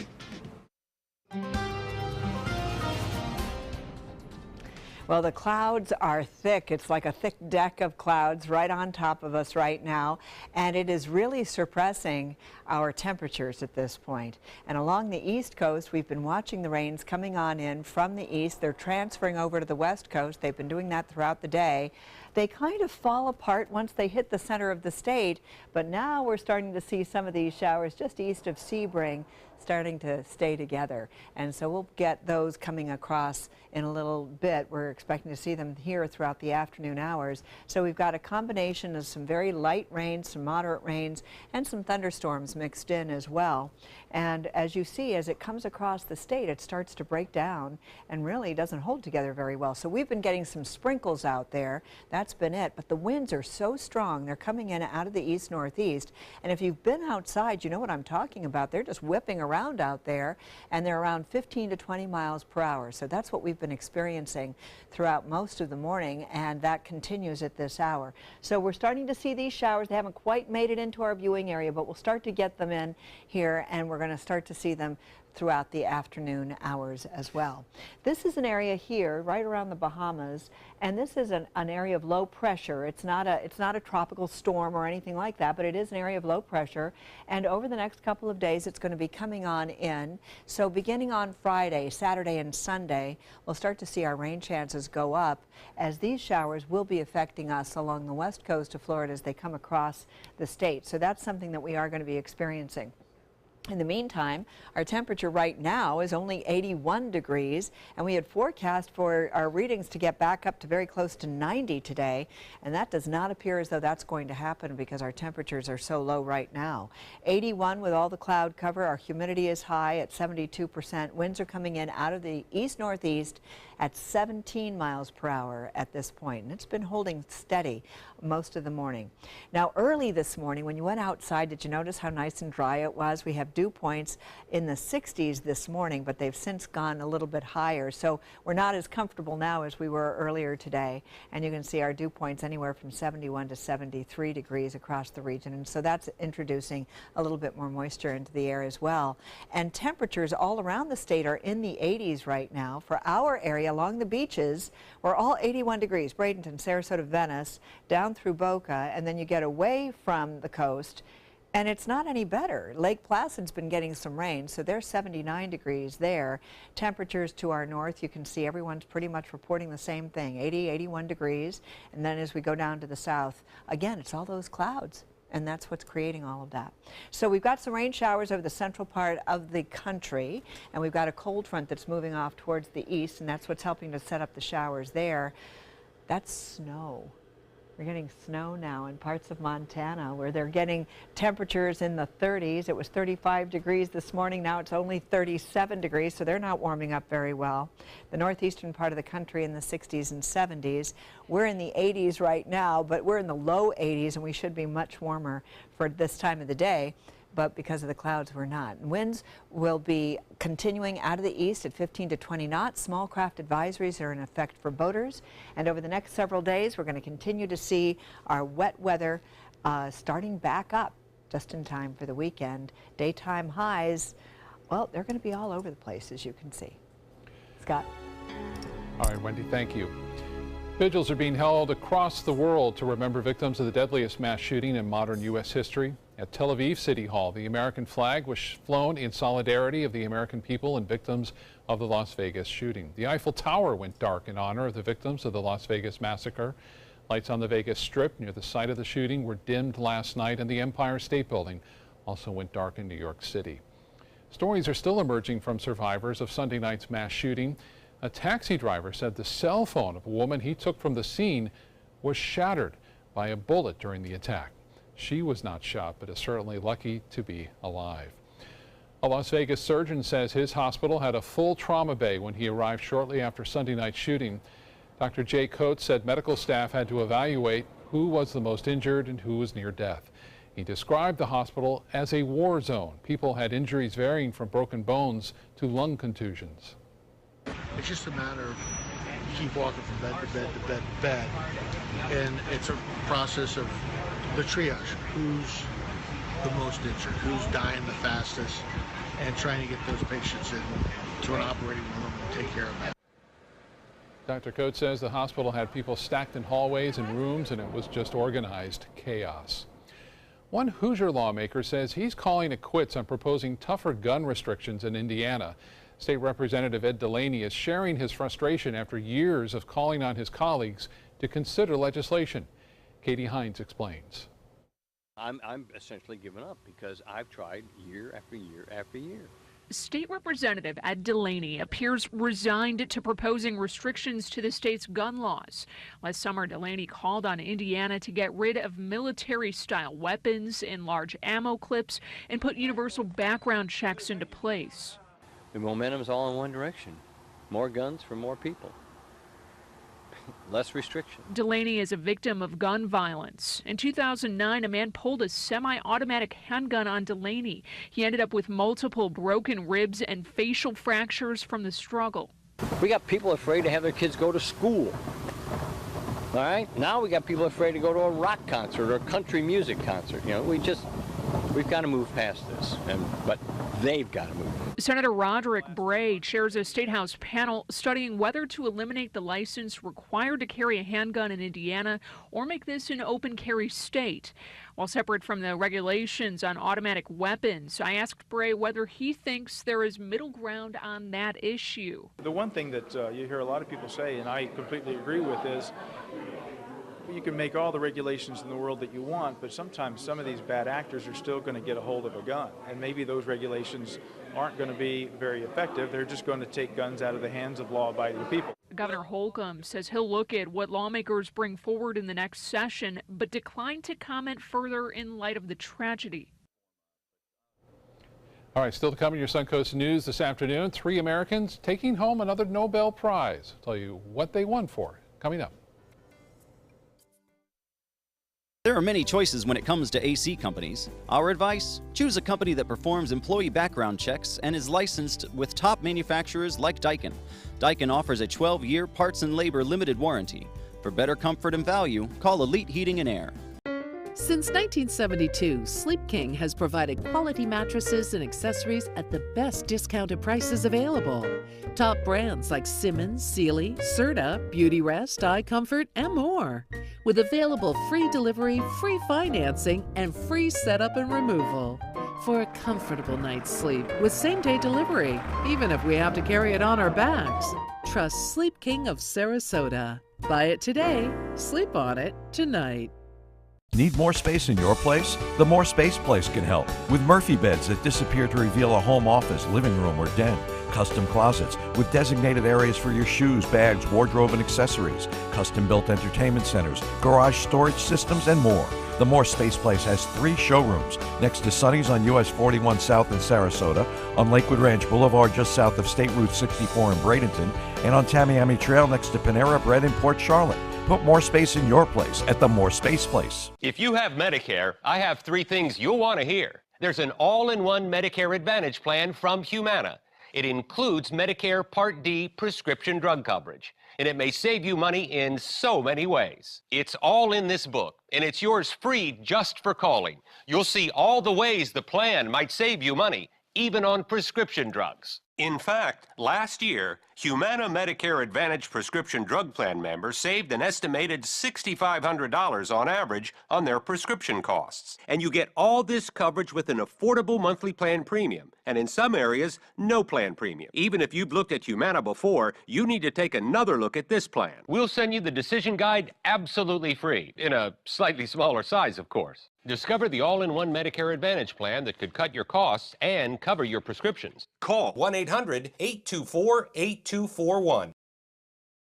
Well, the clouds are thick. It's like a thick deck of clouds right on top of us right now, and it is really suppressing our temperatures at this point. And along the east coast, we've been watching the rains coming on in from the east. They're transferring over to the west coast. They've been doing that throughout the day. They kind of fall apart once they hit the center of the state, but now we're starting to see some of these showers just east of Sebring starting to stay together. And so we'll get those coming across in a little bit. We're expecting to see them here throughout the afternoon hours. So we've got a combination of some very light rains, some moderate rains, and some thunderstorms mixed in as well. And as you see, as it comes across the state, it starts to break down and really doesn't hold together very well. So we've been getting some sprinkles out there. That's been it. But the winds are so strong. They're coming in out of the east-northeast. And if you've been outside, you know what I'm talking about. They're just whipping around out there, and they're around 15 to 20 miles per hour. So that's what we've been experiencing throughout most of the morning, and that continues at this hour. So we're starting to see these showers. They haven't quite made it into our viewing area, but we'll start to get them in here, and we're going to start to see them throughout the afternoon hours as well. This is an area here right around the Bahamas, and this is an area of low pressure. It's not a tropical storm or anything like that, but it is an area of low pressure, and over the next couple of days it's going to be coming on in. So beginning on Friday, Saturday, and Sunday, we'll start to see our rain chances go up, as these showers will be affecting us along the west coast of Florida as they come across the state. So that's something that we are going to be experiencing. In the meantime, our temperature right now is only 81 degrees, and we had forecast for our readings to get back up to very close to 90 today, and that does not appear as though that's going to happen because our temperatures are so low right now. 81 with all the cloud cover. Our humidity is high at 72%. Winds are coming in out of the east-northeast at 17 miles per hour at this point, and it's been holding steady most of the morning. Now, early this morning, when you went outside, did you notice how nice and dry it was? We have dew points in the 60s this morning, but they've since gone a little bit higher. So we're not as comfortable now as we were earlier today. And you can see our dew points anywhere from 71 to 73 degrees across the region. And so that's introducing a little bit more moisture into the air as well. And temperatures all around the state are in the 80s right now. For our area along the beaches, we're all 81 degrees. Bradenton, Sarasota, Venice, down through Boca, and then you get away from the coast, and it's not any better. Lake Placid's been getting some rain, so they're 79 degrees there. Temperatures to our north, you can see everyone's pretty much reporting the same thing, 80, 81 degrees. And then as we go down to the south, again, it's all those clouds, and that's what's creating all of that. So we've got some rain showers over the central part of the country, and we've got a cold front that's moving off towards the east, and that's what's helping to set up the showers there. That's snow. We're getting snow now in parts of Montana where they're getting temperatures in the 30s. It was 35 degrees this morning. Now it's only 37 degrees, so they're not warming up very well. The northeastern part of the country in the 60s and 70s. We're in the 80s right now, but we're in the low 80s, and we should be much warmer for this time of the day. But because of the clouds, we're not. Winds will be continuing out of the east at 15 to 20 knots. Small craft advisories are in effect for boaters. And over the next several days, we're going to continue to see our wet weather starting back up just in time for the weekend. Daytime highs, well, they're going to be all over the place, as you can see. Scott. All right, Wendy, thank you. Vigils are being held across the world to remember victims of the deadliest mass shooting in modern U.S. history. At Tel Aviv City Hall, the American flag was flown in solidarity of the American people and victims of the Las Vegas shooting. The Eiffel Tower went dark in honor of the victims of the Las Vegas massacre. Lights on the Vegas Strip near the site of the shooting were dimmed last night, and the Empire State Building also went dark in New York City. Stories are still emerging from survivors of Sunday night's mass shooting. A taxi driver said the cell phone of a woman he took from the scene was shattered by a bullet during the attack. She was not shot, but is certainly lucky to be alive. A Las Vegas surgeon says his hospital had a full trauma bay when he arrived shortly after Sunday night's shooting. Dr. Jay Coates said medical staff had to evaluate who was the most injured and who was near death. He described the hospital as a war zone. People had injuries varying from broken bones to lung contusions. It's just a matter of keep walking from bed to bed to bed to bed. And it's a process of the triage. Who's the most injured? Who's dying the fastest? And trying to get those patients into an operating room and take care of that. Dr. Coates says the hospital had people stacked in hallways and rooms, and it was just organized chaos. One Hoosier lawmaker says he's calling it quits on proposing tougher gun restrictions in Indiana. State Representative Ed Delaney is sharing his frustration after years of calling on his colleagues to consider legislation. Katie Hines explains. I'm essentially giving up because I've tried year after year after year. State Representative Ed Delaney appears resigned to proposing restrictions to the state's gun laws. Last summer, Delaney called on Indiana to get rid of military-style weapons and large ammo clips and put universal background checks into place. The momentum's all in one direction. More guns for more people. Less restriction. Delaney is a victim of gun violence. In 2009, a man pulled a semi-automatic handgun on Delaney. He ended up with multiple broken ribs and facial fractures from the struggle. We got people afraid to have their kids go to school. All right? Now we got people afraid to go to a rock concert or a country music concert. You know, we've got to move past this, but they've got to move. Senator Roderick Bray chairs a State House panel studying whether to eliminate the license required to carry a handgun in Indiana or make this an open carry state. While separate from the regulations on automatic weapons, I asked Bray whether he thinks there is middle ground on that issue. The one thing that you hear a lot of people say, and I completely agree with, is you can make all the regulations in the world that you want, but sometimes some of these bad actors are still going to get a hold of a gun, and maybe those regulations aren't going to be very effective. They're just going to take guns out of the hands of law-abiding people. Governor Holcomb says he'll look at what lawmakers bring forward in the next session, but declined to comment further in light of the tragedy. All right, still to come in your Suncoast News this afternoon, 3 Americans taking home another Nobel Prize. I'll tell you what they won for coming up. There are many choices when it comes to AC companies. Our advice? Choose a company that performs employee background checks and is licensed with top manufacturers like Daikin. Daikin offers a 12-year parts and labor limited warranty. For better comfort and value, call Elite Heating and Air. Since 1972, Sleep King has provided quality mattresses and accessories at the best discounted prices available. Top brands like Simmons, Sealy, Serta, Beautyrest, iComfort, and more. With available free delivery, free financing, and free setup and removal. For a comfortable night's sleep with same-day delivery, even if we have to carry it on our backs. Trust Sleep King of Sarasota. Buy it today, sleep on it tonight. Need more space in your place? The More Space Place can help. With Murphy beds that disappear to reveal a home office, living room, or den. Custom closets with designated areas for your shoes, bags, wardrobe, and accessories. Custom-built entertainment centers, garage storage systems, and more. The More Space Place has 3 showrooms next to Sonny's on US 41 South in Sarasota, on Lakewood Ranch Boulevard just south of State Route 64 in Bradenton, and on Tamiami Trail next to Panera Bread in Port Charlotte. Put more space in your place at the More Space Place. If you have Medicare, I have 3 things you'll want to hear. There's an all-in-one Medicare Advantage plan from Humana. It includes Medicare Part D prescription drug coverage, and it may save you money in so many ways. It's all in this book, and it's yours free just for calling. You'll see all the ways the plan might save you money, even on prescription drugs. In fact, last year, Humana Medicare Advantage prescription drug plan members saved an estimated $6,500 on average on their prescription costs. And you get all this coverage with an affordable monthly plan premium, and in some areas, no plan premium. Even if you've looked at Humana before, you need to take another look at this plan. We'll send you the decision guide absolutely free, in a slightly smaller size, of course. Discover the all-in-one Medicare Advantage plan that could cut your costs and cover your prescriptions. Call 1-800-824-8241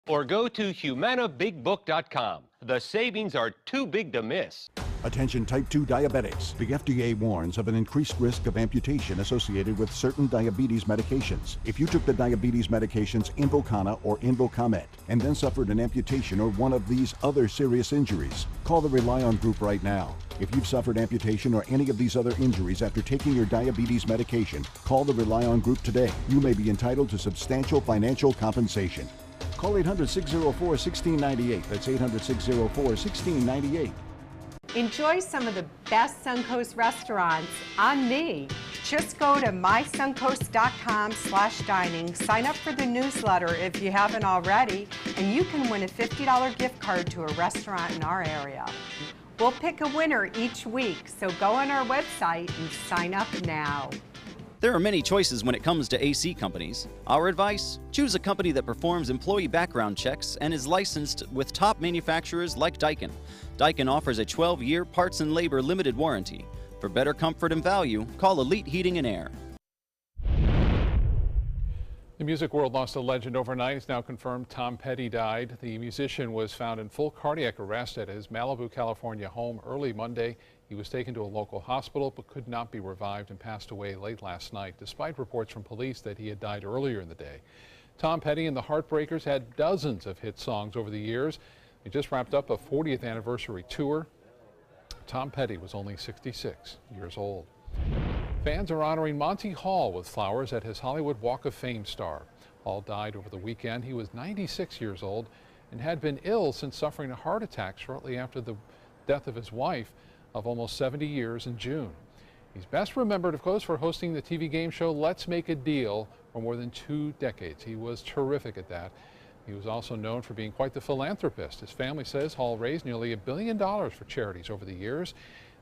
or go to humanabigbook.com. The savings are too big to miss. Attention type 2 diabetics. The FDA warns of an increased risk of amputation associated with certain diabetes medications. If you took the diabetes medications Invokana or Invokamet and then suffered an amputation or one of these other serious injuries, call the Rely On Group right now. If you've suffered amputation or any of these other injuries after taking your diabetes medication, call the Rely On Group today. You may be entitled to substantial financial compensation. Call 800-604-1698. That's 800-604-1698. Enjoy some of the best Suncoast restaurants on me. Just go to mysuncoast.com/dining, sign up for the newsletter if you haven't already, and you can win a $50 gift card to a restaurant in our area. We'll pick a winner each week, so go on our website and sign up now. There are many choices when it comes to AC companies. Our advice? Choose a company that performs employee background checks and is licensed with top manufacturers like Daikin. Daikin offers a 12-year parts and labor limited warranty. For better comfort and value, call Elite Heating and Air. The music world lost a legend overnight. It's now confirmed Tom Petty died. The musician was found in full cardiac arrest at his Malibu, California home early Monday. He was taken to a local hospital but could not be revived and passed away late last night, despite reports from police that he had died earlier in the day. Tom Petty and the Heartbreakers had dozens of hit songs over the years. They just wrapped up a 40th anniversary tour. Tom Petty was only 66 years old. Fans are honoring Monty Hall with flowers at his Hollywood Walk of Fame star. Hall died over the weekend. He was 96 years old and had been ill since suffering a heart attack shortly after the death of his wife of almost 70 years in June. He's best remembered, of course, for hosting the TV game show Let's Make a Deal for more than 2 decades. He was terrific at that. He was also known for being quite the philanthropist. His family says Hall raised nearly $1 billion for charities over the years.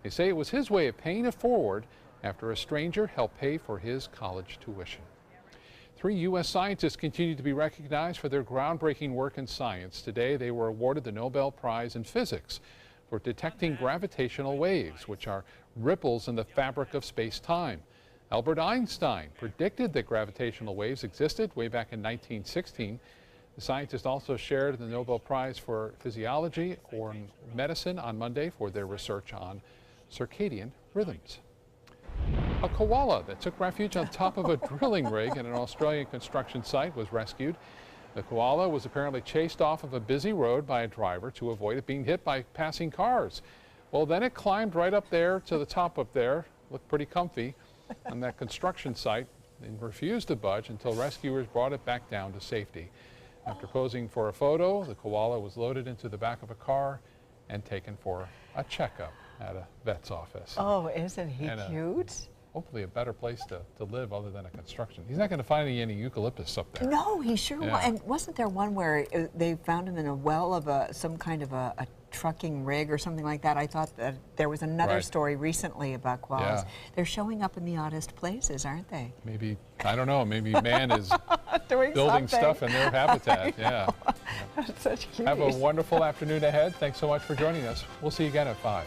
They say it was his way of paying it forward after a stranger helped pay for his college tuition. 3 U.S. scientists continue to be recognized for their groundbreaking work in science. Today, they were awarded the Nobel Prize in Physics for detecting gravitational waves, which are ripples in the fabric of space-time. Albert Einstein predicted that gravitational waves existed way back in 1916. The scientists also shared the Nobel Prize for Physiology or Medicine on Monday for their research on circadian rhythms. A koala that took refuge on top of a drilling rig at an Australian construction site was rescued. The koala was apparently chased off of a busy road by a driver to avoid it being hit by passing cars. Well, then it climbed right up there to the top up there, looked pretty comfy on that construction site, and refused to budge until rescuers brought it back down to safety. After posing for a photo, the koala was loaded into the back of a car and taken for a checkup at a vet's office. Oh, isn't he cute? Hopefully a better place to live other than a construction. He's not going to find any eucalyptus up there. No, he sure was. And wasn't there one where they found him in a well of some kind of a trucking rig or something like that? I thought that there was another story recently about koalas. They're showing up in the oddest places, aren't they? Maybe, I don't know, maybe man is building stuff in their habitat. Yeah. That's such cuties. Have a wonderful afternoon ahead. Thanks so much for joining us. We'll see you again at 5.